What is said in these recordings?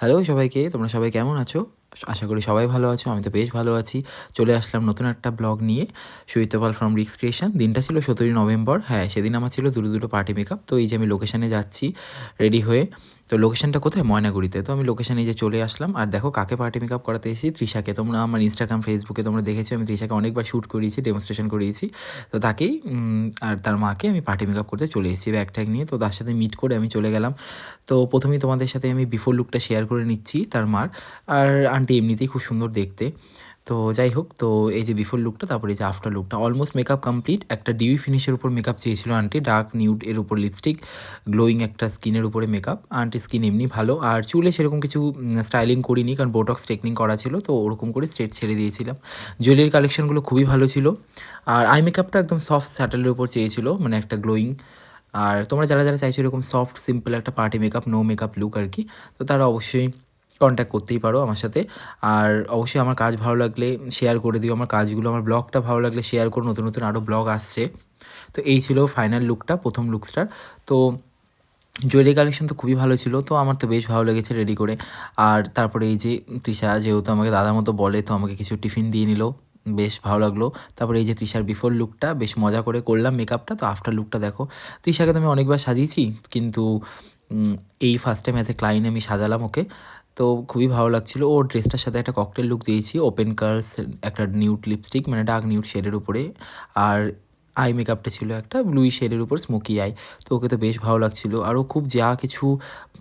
Hello সবাইকে, তোমরা সবাই কেমন আছো? আশা করি সবাই ভালো আছো। আমি তো বেশ ভালো আছি। চলে আসলাম নতুন একটা ব্লগ নিয়ে। সুইত্যপাল ফ্রম রিক্স ক্রিয়েশন। দিনটা ছিল 17ই নভেম্বর। হ্যাঁ, সেদিন আমার ছিল দুটো পার্টি মেকআপ। তো এই যে আমি লোকেশনে যাচ্ছি রেডি হয়ে। তো লোকেশনটা কোথায়? ময়নাগুড়িতে। তো আমি লোকেশনে এই যে চলে আসলাম। আর দেখো কাকে পার্টি মেকআপ করাতে এসেছি? তৃষাকে। তোমরা আমার ইনস্টাগ্রাম, ফেসবুকে তোমরা দেখেছো আমি তৃষাকে অনেকবার শ্যুট করিয়েছি, ডেমনস্ট্রেশন করিয়েছি। তো তাকেই আর তার মাকে আমি পার্টি মেকআপ করতে চলে এসেছি ব্যাগ ট্যাগ নিয়ে। তো তার সাথে মিট করে আমি চলে গেলাম। তো প্রথমেই তোমাদের সাথে আমি বিফোর লুকটা শেয়ার করে নিচ্ছি তার মার। আর আন্টি এমনিতেই খুব সুন্দর দেখতে। তো যাই হোক, তো এই যে বিফোর লুকটা, তারপরে এই যে আফটার লুকটা, অলমোস্ট মেকআপ কমপ্লিট। একটা ডিউই ফিনিশের উপর মেকআপ চেয়েছিল আন্টি, ডার্ক নিউড এর উপর লিপস্টিক, গ্লোয়িং একটা স্কিনের উপরে মেকআপ। আন্টির স্কিন এমনি ভালো, আর চুলে সেরকম কিছু স্টাইলিং করিনি, কারণ বোটক্স স্ট্রেটনিং করা ছিল, তো ওরকম করে স্ট্রেট ছেড়ে দিয়েছিলাম। জুয়েলারি কালেকশনগুলো খুবই ভালো ছিল। আর আই মেকআপটা একদম সফট স্যাটেলের উপর চেয়েছিল, মানে একটা গ্লোয়িং। আর তোমরা যারা যারা চাইছো এরকম সফট সিম্পল একটা party makeup, no makeup look আর কি, তো তারা অবশ্যই কন্ট্যাক্ট করতেই পারো আমার সাথে। আর অবশ্যই আমার কাজ ভালো লাগলে শেয়ার করে দিও আমার কাজগুলো, আমার ব্লগটা ভালো লাগলে শেয়ার করো, নতুন নতুন আরও ব্লগ আসছে। তো এই ছিল ফাইনাল লুকটা, প্রথম লুকসটার। তো জুয়েলারি কালেকশন তো খুবই ভালো ছিল, তো আমার তো বেশ ভালো লেগেছে রেডি করে। আর তারপরে এই যে তৃষা যেহেতু আমাকে দাদার মতো বলে, তো আমাকে কিছু টিফিন দিয়ে নিল, বেশ ভালো লাগলো। তারপরে এই যে তৃষার বিফোর লুকটা বেশ মজা করে করলাম মেকআপটা। তো আফটার লুকটা দেখো, তৃষাকে তো আমি অনেকবার সাজিয়েছি, কিন্তু এই first time as a client আমি সাজালাম ওকে। তো খুবই ভালো লাগছিলো। ওর ড্রেসটার সাথে একটা ককটেল লুক দিয়েছি, ওপেন কার্লস, একটা নিউড লিপস্টিক, মানে ডার্ক নিউড শেডের উপরে। আর আই মেকআপটা ছিল একটা ব্লুই শেডের উপর, স্মোকি আই। তো ওকে তো বেশ ভালো লাগছিলো। আর ও খুব যা কিছু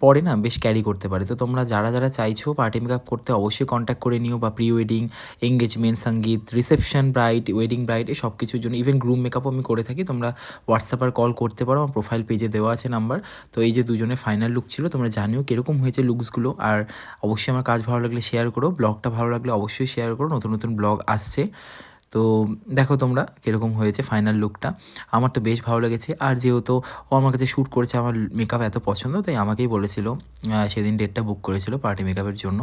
পরে না, বেশ ক্যারি করতে পারে। তো তোমরা যারা যারা চাইছো পার্টি মেকআপ করতে অবশ্যই কন্ট্যাক্ট করে নিও, বা প্রি ওয়েডিং, এঙ্গেজমেন্ট, সঙ্গীত, রিসেপশন, ব্রাইড, ওয়েডিং ব্রাইড, এই সব কিছুর জন্য, ইভেন গ্রুম মেকআপও আমি করে থাকি। তোমরা হোয়াটসঅ্যাপ আর কল করতে পারো, আমার প্রোফাইল পেজে দেওয়া আছে নাম্বার। তো এই যে দুজনের ফাইনাল লুক ছিল, তোমরা জানিও কীরকম হয়েছে লুকসগুলো। আর অবশ্যই আমার কাজ ভালো লাগলে শেয়ার করো, ব্লগটা ভালো লাগলে অবশ্যই শেয়ার করো, নতুন নতুন ব্লগ আসছে। তো দেখো তোমরা কীরকম হয়েছে ফাইনাল লুকটা। আমার তো বেশ ভালো লেগেছে। আর যেহেতু ও আমার কাছে শ্যুট করেছে, আমার মেকআপ এত পছন্দ, তাই আমাকেই বলেছিল, সেদিন ডেটটা বুক করেছিল পার্টি মেকআপের জন্য।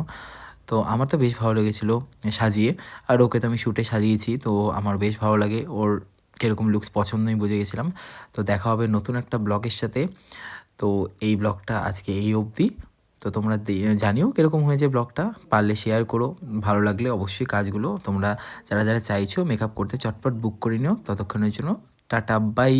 তো আমার তো বেশ ভালো লেগেছিলো সাজিয়ে। আর ওকে তো আমি শ্যুটে সাজিয়েছি, তো আমার বেশ ভালো লাগে। ওর কীরকম লুকস পছন্দ আমি বুঝে গেছিলাম। তো দেখা হবে নতুন একটা ব্লগের সাথে। তো এই ব্লগটা আজকে এই অবধি। তো তোমরা জানিও কীরকম হয়েছে ব্লগটা, পারলে শেয়ার করো, ভালো লাগলে অবশ্যই কাজগুলো তোমরা যারা যারা চাইছো মেকআপ করতে চটপট বুক করে নিও। ততক্ষণের জন্য টাটা, বাই।